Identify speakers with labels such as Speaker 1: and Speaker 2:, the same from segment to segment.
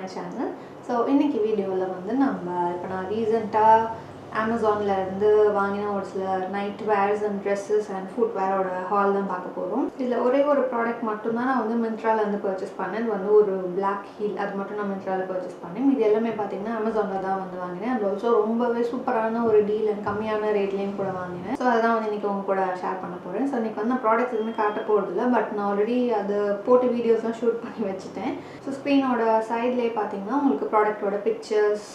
Speaker 1: my channel. So இன்னைக்கு வீடியோவில் வந்து இப்போ நான் ரீசெண்டாக அமேசானில் இருந்து வாங்கின ஒரு சில night wears and dresses and ஃபுட்வேரோட ஹால் தான் பார்க்க போகிறோம். இதில் ஒரே ஒரு ப்ராடக்ட் மட்டும்தான் நான் வந்து மிந்த்ராலேருந்து பர்ச்சேஸ் பண்ணேன். இது வந்து ஒரு பிளாக் ஹீல், அது மட்டும் நான் மிந்த்ராவில் பர்ச்சேஸ் பண்ணேன். இது எல்லாமே பார்த்தீங்கன்னா அமேசானில் தான் வந்து வாங்கினேன். அது ஆல்சோ ரொம்பவே சூப்பரான ஒரு டீல் அண்ட் கம்மியான ரேட்லேயும் கூட வாங்கினேன். ஸோ அதான் வந்து இன்றைக்கி உங்க கூட ஷேர் பண்ண போகிறேன். ஸோ இன்றைக்கி வந்து நான் ப்ராடக்ட்ஸ் எதுவுமே காட்ட போகிறதில்ல, பட் நான் ஆல்ரெடி அது போட்டு வீடியோஸ்லாம் ஷூட் பண்ணி வச்சுட்டேன். ஸோ ஸ்க்ரீனோட சைட்லேயே பார்த்தீங்கன்னா உங்களுக்கு ப்ராடக்டோட பிக்சர்ஸ்,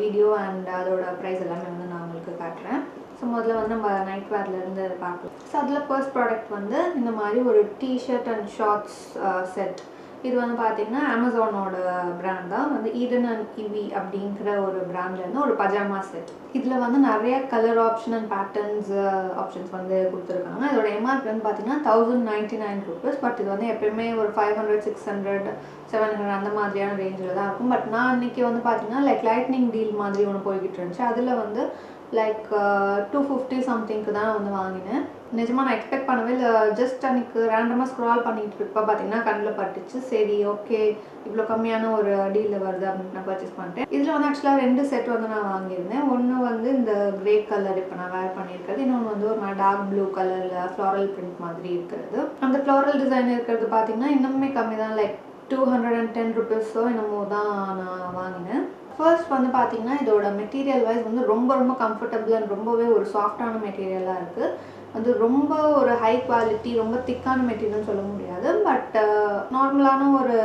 Speaker 1: வீடியோ அண்ட் அதோட ப்ரைஸ் எல்லாமே வந்து நான் உங்களுக்கு காட்டுறேன். ஸோ முதல்ல வந்து நம்ம நைட் வேர்லேருந்து பார்க்கலாம். ஸோ அதில் ஃபர்ஸ்ட் ப்ராடக்ட் வந்து இந்த மாதிரி ஒரு டிஷர்ட் அண்ட் ஷார்ட்ஸ் செட். இது வந்து பார்த்தீங்கன்னா அமேசானோட பிராண்ட் தான், வந்து ஈடன் அண்ட் இவி அப்படிங்கிற ஒரு பிராண்ட்லேருந்து ஒரு பஜாமா செட். இதில் வந்து நிறைய colour option and patterns options வந்து கொடுத்துருக்காங்க. இதோட எம்ஆர்பி வந்து பார்த்தீங்கன்னா 1099 rupees. பட் இது வந்து எப்பயுமே ஒரு 500, 600, 700 அந்த மாதிரியான ரேஞ்சில் தான் இருக்கும். பட் நான் அன்றைக்கி வந்து பார்த்தீங்கன்னா லைட்னிங் டீல் மாதிரி ஒன்று போய்கிட்டு இருந்துச்சு. அதில் வந்து 250 சம்திங்க்கு தான் வந்து வாங்கினேன். நிஜமாக நான் எக்ஸ்பெக்ட் பண்ணவே இல்லை. ஜஸ்ட் அன்றைக்கி ரேண்டமாக ஸ்க்ரால் பண்ணிட்டு இருப்பா பார்த்தீங்கன்னா கண்ணில் பட்டுச்சு. சரி, ஓகே, இவ்வளோ கம்மியான ஒரு டீலில் வருது அப்படின்னு நான் பர்ச்சேஸ் பண்ணிட்டேன். இதில் வந்து ஆக்சுவலாக 2 செட் வந்து நான் வாங்கியிருந்தேன். ஒன்று வந்து இந்த கிரே கலர் இப்போ நான் வேர் பண்ணியிருக்கிறது, இன்னொன்று வந்து ஒரு டார்க் ப்ளூ கலரில் ஃப்ளாரல் பிரிண்ட் மாதிரி இருக்கிறது. அந்த ஃப்ளாரல் டிசைன் இருக்கிறது பார்த்தீங்கன்னா இன்னுமே கம்மி தான், 210 rupees என்னமோ தான் நான் வாங்கினேன். ஃபர்ஸ்ட் வந்து பார்த்தீங்கன்னா இதோட மெட்டீரியல் வைஸ் வந்து ரொம்ப கம்ஃபர்டபுள் அண்ட் ரொம்பவே ஒரு சாஃப்டான மெட்டீரியலாக இருக்குது. வந்து ரொம்ப ஒரு ஹை குவாலிட்டி, ரொம்ப திக்கான மெட்டீரியல்னு சொல்ல முடியாது, பட் நார்மலான ஒரு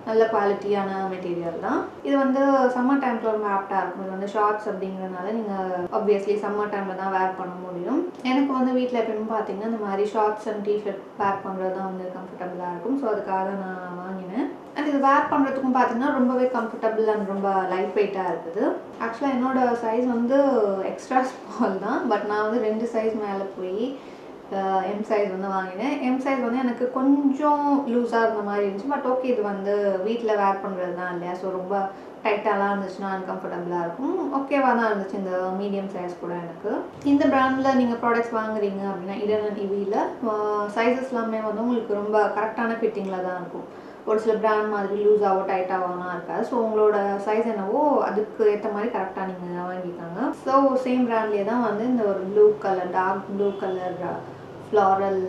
Speaker 1: நல்ல குவாலிட்டியான மெட்டீரியல் தான். இது வந்து சம்மர் டைமில் ரொம்ப ஆப்டாக இருக்கும். இது வந்து ஷார்ட்ஸ் அப்படிங்கிறதுனால நீங்கள் ஆப்வியஸ்லி சம்மர் டைமில் தான் வேர் பண்ண முடியும். எனக்கு வந்து வீட்டில் எப்பயுமே பார்த்தீங்கன்னா இந்த மாதிரி ஷார்ட்ஸ் அண்ட் டிஷர்ட் வேர் பண்ணுறது தான் வந்து கம்ஃபர்டபுளாக இருக்கும். ஸோ அதுக்காக நான் வாங்கினேன். அண்ட் இது வேர் பண்ணுறதுக்கும் பார்த்தீங்கன்னா ரொம்பவே கம்ஃபர்டபுள் அண்ட் ரொம்ப லைட் வெயிட்டாக இருக்குது. ஆக்சுவலாக என்னோடய சைஸ் வந்து எக்ஸ்ட்ரா ஸ்மால் தான், பட் நான் வந்து 2 சைஸ் மேலே போய் எம் சைஸ் வந்து வாங்கினேன். எம் சைஸ் வந்து எனக்கு கொஞ்சம் லூஸாக இருந்த மாதிரி இருந்துச்சு. பட் ஓகே, இது வந்து வீட்டில் வேர் பண்ணுறது தான் இல்லையா, ஸோ ரொம்ப டைட்டாலாம் இருந்துச்சுன்னா அன்கம்ஃபர்டபுளாக இருக்கும். ஓகேவாக தான் இருந்துச்சு இந்த மீடியம் சைஸ் கூட எனக்கு. இந்த பிராண்டில் நீங்கள் ப்ராடக்ட்ஸ் வாங்குறீங்க அப்படின்னா ஈடன் அண்ட் இவியில் சைஸஸ் எல்லாமே வந்து உங்களுக்கு ரொம்ப கரெக்டான ஃபிட்டிங்கில் தான் இருக்கும். ஒரு சில பிராண்ட் மாதிரி லூஸாகவோ டைட்டாகவோலாம் இருக்காது. ஸோ உங்களோட சைஸ் என்னவோ அதுக்கு ஏற்ற மாதிரி கரெக்டாக நீங்கள் வாங்கிக்காங்க. ஸோ சேம் பிராண்ட்லேயே தான் வந்து இந்த ஒரு blue colour, dark blue colour floral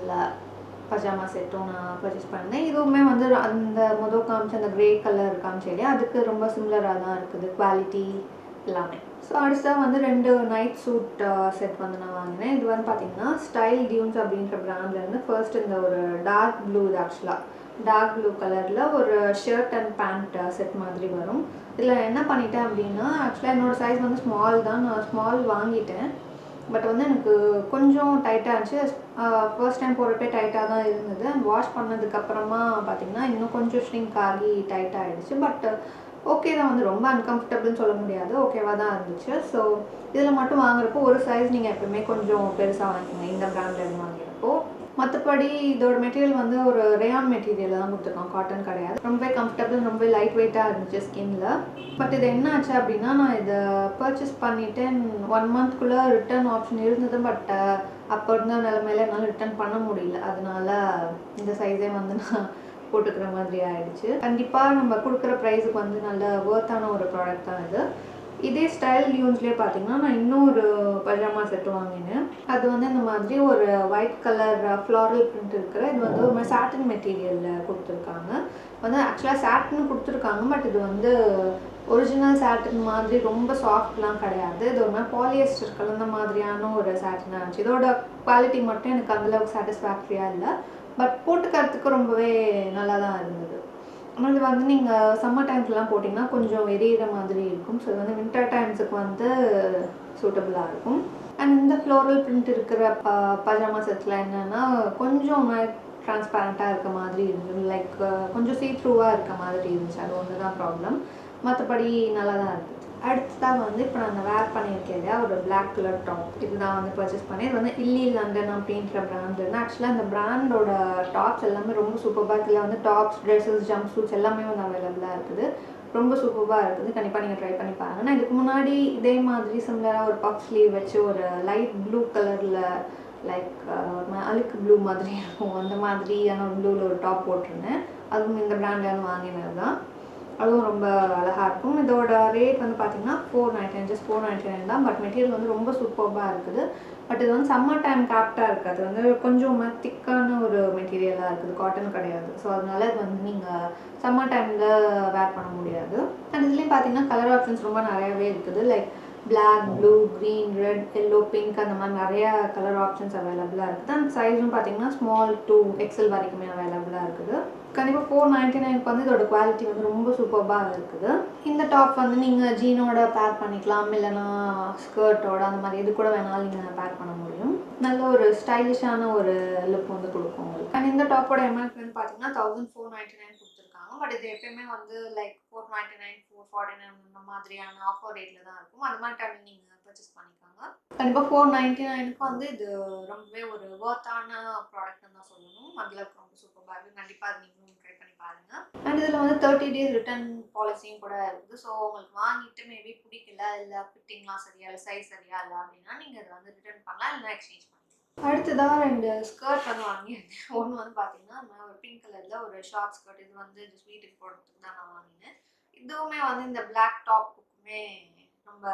Speaker 1: pyjama செட்டும் நான் பர்ச்சேஸ் பண்ணேன். இதுவுமே வந்து அந்த காமிச்ச அந்த கிரே கலர் காமிச்ச இல்லையா, அதுக்கு ரொம்ப சிமிலராக தான் இருக்குது குவாலிட்டி எல்லாமே. ஸோ அடுத்ததாக வந்து 2 நைட் சூட் செட் வந்து நான் வாங்கினேன். இது வந்து பார்த்தீங்கன்னா ஸ்டைல் டியூன்ஸ் அப்படின்ற பிராண்ட்லேருந்து ஃபர்ஸ்ட் இந்த ஒரு டார்க் ப்ளூ, இது ஆக்சுவலாக டார்க் ப்ளூ கலரில் ஒரு ஷர்ட் அண்ட் பேண்ட் செட் மாதிரி வரும். இதில் என்ன பண்ணிட்டேன் அப்படின்னா, ஆக்சுவலாக என்னோடய சைஸ் வந்து ஸ்மால் தான், நான் ஸ்மால் வாங்கிட்டேன். பட் வந்து எனக்கு கொஞ்சம் டைட்டாக இருந்துச்சு. ஃபர்ஸ்ட் டைம் போடுறப்பே டைட்டாக தான் இருந்தது. அண்ட் வாஷ் பண்ணதுக்கப்புறமா பார்த்திங்கன்னா இன்னும் கொஞ்சம் ஷ்ரிங்க் ஆகி டைட்டாக ஆகிடுச்சு. பட் ஓகே தான், வந்து ரொம்ப அன்கம்ஃபர்டபுள்னு சொல்ல முடியாது, ஓகேவாக தான் இருந்துச்சு. ஸோ இதில் மட்டும் வாங்குறப்போ ஒரு சைஸ் நீங்கள் எப்பவுமே கொஞ்சம் பெருசாக வாங்கிக்கோங்க இந்த பிராண்டில் வாங்குறப்போ. மற்றபடி இதோட மெட்டீரியல் வந்து ஒரு ரேயான் மெட்டீரியல் தான் கொடுத்துருக்கோம், காட்டன் கிடையாது. ரொம்பவே கம்ஃபர்டபுள், ரொம்ப லைட் வெயிட்டாக இருந்துச்சு ஸ்கின்னில். பட் இது என்ன ஆச்சு அப்படின்னா, நான் இதை பர்ச்சேஸ் பண்ணிவிட்டேன். 1 monthக்குள்ளே ரிட்டர்ன் ஆப்ஷன் இருந்தது. பட் அப்போ இருந்த நிலைமையில என்னால் ரிட்டர்ன் பண்ண முடியல. அதனால இந்த சைஸே வந்து நான் போட்டுக்கிற மாதிரி ஆயிடுச்சு. கண்டிப்பாக நம்ம கொடுக்குற ப்ரைஸுக்கு வந்து நல்ல ஒர்த்தான ஒரு ப்ராடக்ட் தான் இது. இதே ஸ்டைல் டியூன்ஸ்லேயே பார்த்தீங்கன்னா நான் இன்னொரு பஜாமா செட்டு வாங்கினேன். அது வந்து இந்த மாதிரி ஒரு ஒயிட் கலர் ஃப்ளாரல் பிரிண்ட் இருக்கிற, இது வந்து ஒரு மாதிரி சாட்டின் மெட்டீரியலில் கொடுத்துருக்காங்க. வந்து ஆக்சுவலாக சாட்டின் கொடுத்துருக்காங்க, பட் இது வந்து ஒரிஜினல் சாட்டின் மாதிரி ரொம்ப சாஃப்ட்லாம் கிடையாது. இது ஒரு மாதிரி பாலியஸ்டர் கலந்த மாதிரியான ஒரு சாட்டினாக இருந்துச்சு. இதோட குவாலிட்டி மட்டும் எனக்கு அந்தளவுக்கு சாட்டிஸ்ஃபேக்டரியாக இல்லை, பட் போட்டுக்கிறதுக்கு ரொம்பவே நல்லா தான் இருந்தது. ஆனால் இது வந்து நீங்கள் சம்மர் டைம்ஸ்லாம் போட்டிங்கன்னா கொஞ்சம் எரியிற மாதிரி இருக்கும். ஸோ இது வந்து வின்டர் டைம்ஸுக்கு வந்து சூட்டபுளாக இருக்கும். அண்ட் இந்த ஃப்ளோரல் பிரிண்ட் இருக்கிற பஜாமா செட்டில் என்னென்னா கொஞ்சம் ட்ரான்ஸ்பேரண்ட்டாக இருக்க மாதிரி இருந்துச்சு, கொஞ்சம் சீ த்ரூவாக இருக்க மாதிரி இருந்துச்சு. அது ஒன்று தான் ப்ராப்ளம், மற்றபடி நல்லா தான் இருந்துச்சு. அடுத்ததாக வந்து இப்போ நான் வேர் பண்ணியிருக்கேன் இல்லையா, ஒரு பிளாக் கலர் டாப். இது நான் வந்து பர்ச்சேஸ் பண்ணேன். இது வந்து இல்லி லண்டன் அப்படின்ற பிராண்ட் இருந்து. ஆக்சுவலாக இந்த பிராண்டோட டாப்ஸ் எல்லாமே ரொம்ப சூப்பராக இருக்குது. இதில் வந்து டாப்ஸ், ட்ரெஸ்ஸஸ், ஜம்ப் சூட்ஸ் எல்லாமே வந்து அவைலபிளாக இருக்குது. ரொம்ப சூப்பராக இருக்குது. கண்டிப்பாக நீங்கள் ட்ரை பண்ணி பாருங்கள். நான் இதுக்கு முன்னாடி இதே மாதிரி சிமிலராக ஒரு பஃப் ஸ்லீவ் வச்சு ஒரு லைட் ப்ளூ கலரில் அழுக்கு ப்ளூ மாதிரி இருக்கும், அந்த மாதிரியான ஒரு ப்ளூவில் ஒரு டாப் போட்டிருந்தேன். அதுவும் இந்த பிராண்டில் வாங்கினது தான். அதுவும் ரொம்ப அழகாக இருக்கும். இதோட ரேட் வந்து பார்த்தீங்கன்னா 499, ஜஸ்ட் 499 தான். பட் மெட்டீரியல் வந்து ரொம்ப சூப்பர்பாக இருக்குது. பட் இது வந்து சம்மர் டைம்க்கு ஆப்டாக இருக்குது. அது வந்து கொஞ்சம் திக்கான ஒரு மெட்டீரியலாக இருக்குது, காட்டன் கிடையாது. ஸோ அதனால இது வந்து நீங்கள் சம்மர் டைமில் வேர் பண்ண முடியாது. அண்ட் இதுலேயும் பார்த்தீங்கன்னா கலர் ஆப்ஷன்ஸ் ரொம்ப நிறையாவே இருக்குது. Like black, blue, green, red, yellow, pink அந்த மாதிரி நிறையா கலர் ஆப்ஷன்ஸ் அவைலபிளாக இருக்குது. அண்ட் சைஸும் பார்த்தீங்கன்னா ஸ்மால் டு எக்ஸல் வரைக்குமே அவைலபிளாக இருக்குது. கண்டிப்பாக 499க்கு வந்து இதோட குவாலிட்டி வந்து ரொம்ப சூப்பர்பாக இருக்குது. இந்த டாப் வந்து நீங்கள் ஜீனோட பேர் பண்ணிக்கலாம், இல்லைனா ஸ்கர்ட்டோட அந்த மாதிரி எது கூட வேணாலும் நீங்கள் பேர் பண்ண முடியும். நல்ல ஒரு ஸ்டைலிஷான ஒரு லுக் வந்து கொடுக்கும் உங்களுக்கு. அண்ட் இந்த டாப்போட எம்ஆர்பி வந்து பார்த்தீங்கன்னா 1499 கொடுத்துருக்காங்க. பட் இது எப்பயுமே வந்து லைக் 499, 449 அந்த மாதிரியான ஆஃபர் ரேட்டில் தான் இருக்கும். அது மாதிரி டைமில் நீங்கள் பர்ச்சேஸ் பண்ணிக்கோங்க. கண்டிப்பாக 499க்கு வந்து இது ரொம்பவே ஒரு ஒர்த்தான ப்ராடக்ட்னு தான் சொல்லணும். அதில் ரொம்ப சூப்பராக இருக்குது. கண்டிப்பாக அது நீங்களும் ட்ரை பண்ணி பாருங்கள். அண்ட் இதில் வந்து 30 days ரிட்டர்ன் பாலிசியும் கூட இருக்குது. ஸோ உங்களுக்கு வாங்கிட்டு மேபி பிடிக்கல, இல்லை ஃபிட்டிங்லாம் சரியா இல்லை, சைஸ் சரியா இல்லை அப்படின்னா நீங்கள் இதை வந்து ரிட்டர்ன் பண்ணலாம், இல்லைனா எக்ஸ்சேஞ்ச் பண்ணலாம். அடுத்ததாக 2 ஸ்கர்ட் வந்து வாங்கியிருந்தேன். ஒன்று வந்து பார்த்தீங்கன்னா நான் ஒரு பிங்க் கலரில் ஒரு ஷார்ட் ஸ்கர்ட். இது வந்து ஜஸ்ட் வீட்டுக்கு போடுறதுக்கு தான் நான் வாங்கினேன். இதுவுமே வந்து இந்த பிளாக் டாப்புக்குமே ரொம்ப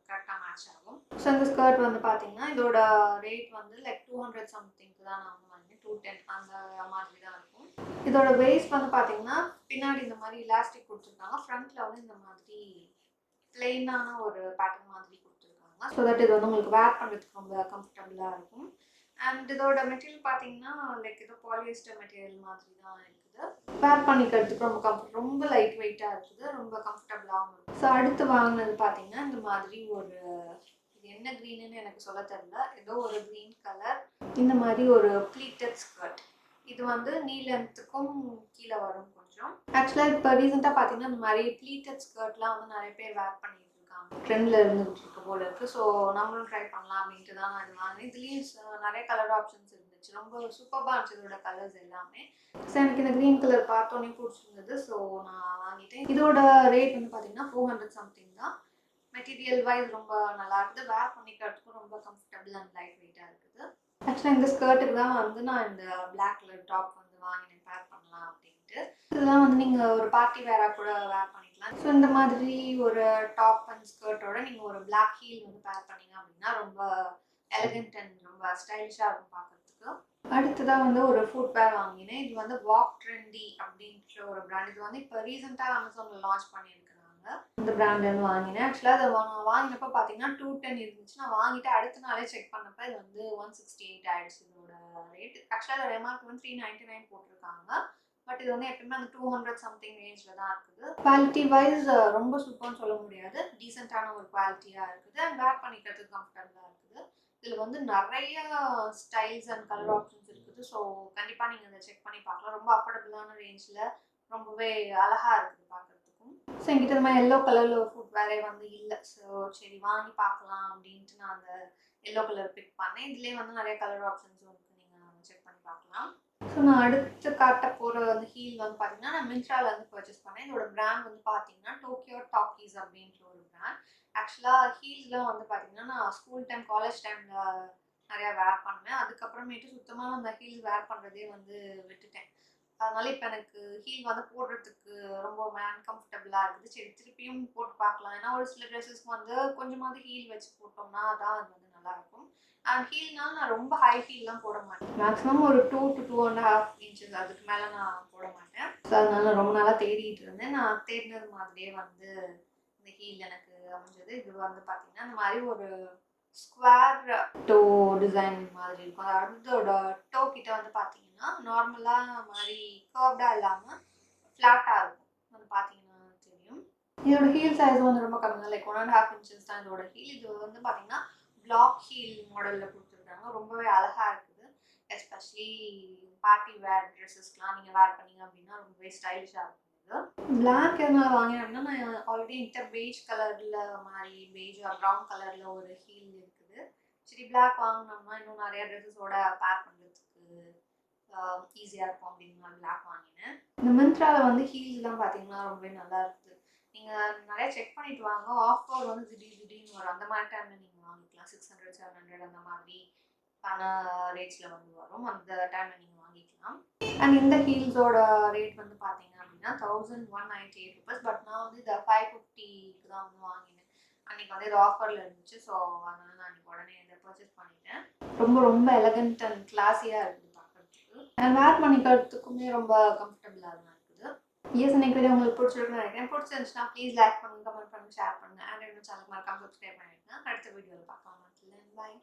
Speaker 1: கரெக்டாக மேட்ச் ஆகும். ஸோ இந்த ஸ்கர்ட் வந்து பார்த்தீங்கன்னா இதோட ரேட் வந்து லைக் 200 சம்திங்க்கு தான் நான் வாங்கினேன். 210 அந்த மாதிரி தான் இருக்கும். இதோட வேஸ்ட் வந்து பார்த்தீங்கன்னா பின்னாடி இந்த மாதிரி இலாஸ்டிக் கொடுத்துருக்காங்க. ஃப்ரண்ட்டில் வந்து இந்த மாதிரி பிளெயினான ஒரு பேட்டர்ன் மாதிரி கொடுத்துருக்காங்க. ஸோ தட் இது வந்து உங்களுக்கு வேர் பண்ணுறதுக்கு ரொம்ப கம்ஃபர்டபுளாக இருக்கும். அண்ட் இதோட மெட்டீரியல் பார்த்தீங்கன்னா லைக் ஏதோ பாலியஸ்டர் மெட்டீரியல் மாதிரி தான் இருக்குது. வேர் பண்ணிக்கிறதுக்கு ரொம்ப லைட் வெயிட்டாக இருக்குது, ரொம்ப கம்ஃபர்டபுளாகவும் இருக்குது. ஸோ அடுத்து வாங்கினது பார்த்தீங்கன்னா இந்த மாதிரி ஒரு, இது என்ன க்ரீனுன்னு எனக்கு சொல்ல தெரியல, ஏதோ ஒரு க்ரீன் கலர் இந்த மாதிரி ஒரு ப்ளீட்டட் ஸ்கர்ட். இது வந்து நீ லென்த்துக்கும் கீழே வரும் கொஞ்சம். ஆக்சுவலாக இப்போ ரீசெண்டாக பார்த்தீங்கன்னா இந்த மாதிரி ப்ளீட்டட் ஸ்கர்ட்லாம் வந்து நிறைய பேர் வேர் பண்ணிட்டு இருக்காங்க, ட்ரெண்டில் இருந்துகிட்டு இருக்க போல இருக்குது. ஸோ நம்மளும் ட்ரை பண்ணலாம் அப்படின்ட்டு தான் நான் இது வாங்கினேன். இதுலேயும் நிறைய கலர் ஆப்ஷன்ஸ் இருந்துச்சு, ரொம்ப சூப்பராக இருந்துச்சு இதோட கலர்ஸ் எல்லாமே. ஸோ எனக்கு இந்த க்ரீன் கலர் பார்த்தோன்னே பிடிச்சிருந்தது, ஸோ நான் வாங்கிட்டேன். இதோட ரேட் வந்து பார்த்தீங்கன்னா 400 சம்திங் தான். மெட்டீரியல் வைஸ் ரொம்ப நல்லா இருக்குது, வேர் பண்ணிக்கிறதுக்கும் ரொம்ப கம்ஃபர்டபுள் அண்ட் லைட் வெயிட்டாக இருக்குது. ஆக்சுவலாக இந்த ஸ்கர்ட்டுக்கு தான் வந்து நான் இந்த பிளாக் கலர் டாப் வந்து வாங்கினேன், பேர் பண்ணலாம் அப்படின்ட்டு. இதெல்லாம் வந்து நீங்கள் ஒரு பார்ட்டி வேராக கூட வேர் பண்ணிக்கலாம். ஸோ இந்த மாதிரி ஒரு டாப் அண்ட் ஸ்கர்ட்டோட நீங்கள் ஒரு பிளாக் ஹீல் வந்து பேர் பண்ணீங்க அப்படின்னா ரொம்ப எலகண்ட் அண்ட் ரொம்ப ஸ்டைலிஷாக இருக்கும் பார்க்குறதுக்கு. அடுத்ததாக வந்து ஒரு ஃபுட்வேர் வாங்கினேன். இது வந்து வாக் ட்ரெண்டி அப்படின்ற ஒரு பிராண்ட். இது வந்து இப்போ ரீசெண்டாக அமேசானில் லான்ச் பண்ணியிருக்கிறாங்க. இந்த பிராண்ட்லேருந்து வாங்கினேன். ஆக்சுவலாக அதை நான் வாங்கினப்போ பார்த்தீங்கன்னா 210 இருந்துச்சு. நான் வாங்கிட்டு அடுத்த நாளே செக் பண்ணப்போ இது வந்து 168 ஆயிடுச்சு இதோட ரேட். ஆக்சுவலாக அதோட எம்ஆர்பி வந்து 399 போட்டிருக்காங்க. பட் இது வந்து எப்பவுமே அந்த 200 சம்திங் ரேஞ்சில் தான் இருக்குது. குவாலிட்டி வைஸ் ரொம்ப சூப்பர்னு சொல்ல முடியாது, டீசெண்டான ஒரு குவாலிட்டியாக இருக்குது. அண்ட் வேர் பண்ணிக்கிறதுக்கு கம்ஃபர்டபுளாக இருக்குது. இதில் வந்து நிறைய ஸ்டைல்ஸ் அண்ட் கலர் ஆப்ஷன்ஸ் இருக்குது. ஸோ கண்டிப்பாக நீங்கள் அதை செக் பண்ணி பார்க்கலாம். ரொம்ப அஃபோர்டபுளான ரேஞ்சில் ரொம்பவே அழகாக இருக்குது பார்க்குறதுக்கும். ஸோ என்கிட்ட இந்த மாதிரி எல்லோ கலரில் ஒரு ஃபுட்வேரே வந்து இல்லை. ஸோ சரி வாங்கி பார்க்கலாம் அப்படின்ட்டு நான் அந்த எல்லோ கலர் பிக் பண்ணேன். இதுலேயே வந்து நிறைய கலர் ஆப்ஷன்ஸும் இருக்குது, நீங்கள் செக் பண்ணி பார்க்கலாம். ஸோ நான் அடுத்து காட்ட போகிற வந்து ஹீல் வந்து பார்த்தீங்கன்னா நான் மின்ட்ராவில் வந்து பர்ச்சேஸ் பண்ணேன். இதோட பிராண்ட் வந்து பார்த்தீங்கன்னா டோக்கியோ டாக்கீஸ் அப்படின்ற ஒரு பிராண்ட். ஆக்சுவலாக ஹீல்ஸ்லாம் வந்து பார்த்தீங்கன்னா நான் ஸ்கூல் டைம், காலேஜ் டைமில் நிறையா வேர் பண்ணுவேன். அதுக்கப்புறமேட்டு சுத்தமாக அந்த ஹீல் வேர் பண்ணுறதே வந்து விட்டுட்டேன். அதனால இப்போ எனக்கு ஹீல் வந்து போடுறதுக்கு ரொம்ப அன்கம்ஃபர்டபுளாக இருக்குது. சரி திருப்பியும் போட்டு பார்க்கலாம். ஏன்னா ஒரு சில ட்ரெஸ்ஸஸ்க்கு வந்து கொஞ்சமாவது ஹீல் வச்சு போட்டோம்னா தான் அது வந்து நல்லாயிருக்கும். அண்ட் ஹீல்னால நான் ரொம்ப ஹை ஹீல்லாம் போட மாட்டேன். மேக்ஸிமம் ஒரு 2 to 2.5 inches, அதுக்கு மேலே நான் போட மாட்டேன். ஸோ அதனால ரொம்ப நாளாக தேடிட்டு இருந்தேன். நான் தேடினது மாதிரியே வந்து இந்த ஹீல் எனக்கு அமைஞ்சது. இது வந்து பார்த்தீங்கன்னா இந்த மாதிரி ஒரு ஸ்கொயர் டோ டிசைன் மாதிரி இருக்கும். அதாவது இதோட டோ கிட்ட வந்து பார்த்தீங்கன்னா நார்மலாக மாதிரி கர்வ்டாக இல்லாமல் ஃப்ளாட்டாக இருக்கும். வந்து பார்த்தீங்கன்னா தெரியும். இதோட ஹீல் சைஸ் வந்து ரொம்ப கம்மி தான், லைக் 1.5 inches தான் இதோட ஹீல். இது வந்து பார்த்தீங்கன்னா பிளாக் ஹீல் மாடலில் கொடுத்துருக்காங்க. ரொம்பவே அழகாக இருக்குது. எஸ்பெஷலி பார்ட்டி வேர் ட்ரெஸ்ஸஸ்லாம் நீங்கள் வேர் பண்ணீங்க அப்படின்னா ரொம்பவே ஸ்டைலிஷாக இருக்கும். பிளாக் எதனால வாங்கினேன் அப்படின்னா நான் ஆல்ரெடி என்கிட்ட பெய்ஜ் கலரில் மாதிரி பெய்ஜ் ப்ரௌன் கலரில் ஒரு ஹீல் இருக்குது. சரி பிளாக் வாங்கினோம்னா இன்னும் நிறைய ட்ரெஸ்ஸஸோட பேர் பண்ணுறதுக்கு ஈஸியாக இருக்கும் அப்படின்னு நான் பிளாக் வாங்கினேன். இந்த மின்ட்ராவில் வந்து ஹீல்ஸ்லாம் பார்த்தீங்கன்னா ரொம்பவே நல்லா இருக்குது. நீங்கள் நிறைய செக் பண்ணிட்டு வாங்க. ஆஃபர் வந்து திடீர்னு வரும். அந்த மாதிரி டைமில் நீங்கள் வாங்கிக்கலாம். 600, 700 அந்த மாதிரி ரேட்ஸில் வந்து வரும். அந்த டைமில் நீங்கள் வாங்கிக்கலாம். அண்ட் இந்த ஹீல்ஸோட ரேட் வந்து பார்த்தீங்க அப்படின்னா பார்த்தீங்கன்னா 1198 ருபீஸ். பட் நான் வந்து இதை 550க்கு தான் வந்து வாங்கினேன். அன்றைக்கி வந்து இது ஆஃபரில் இருந்துச்சு. ஸோ அதனால் நான் அன்றைக்கி உடனே இதை பர்ச்சேஸ் பண்ணிட்டேன். ரொம்ப ரொம்ப எலகண்ட் அண்ட் கிளாஸியாக இருக்குது பார்க்குறதுக்கு. அண்ட் வேர் பண்ணிக்கிறதுக்குமே ரொம்ப கம்ஃபர்டபுளாக தான் இருக்குது. இன்னைக்கு வீடியோ உங்களுக்கு பிடிச்சிருக்குன்னு நினைக்கிறேன். பிடிச்சிருந்துச்சுன்னா ப்ளீஸ் லைக் பண்ணுங்கள், கமெண்ட் பண்ணுங்கள், ஷேர் பண்ணுங்கள். அண்ட் என்னோட சேனல் மறக்காம சப்ஸ்கிரைப் பண்ணிடுங்க. அடுத்த வீடியோவில் பார்க்கலாம். பாய்.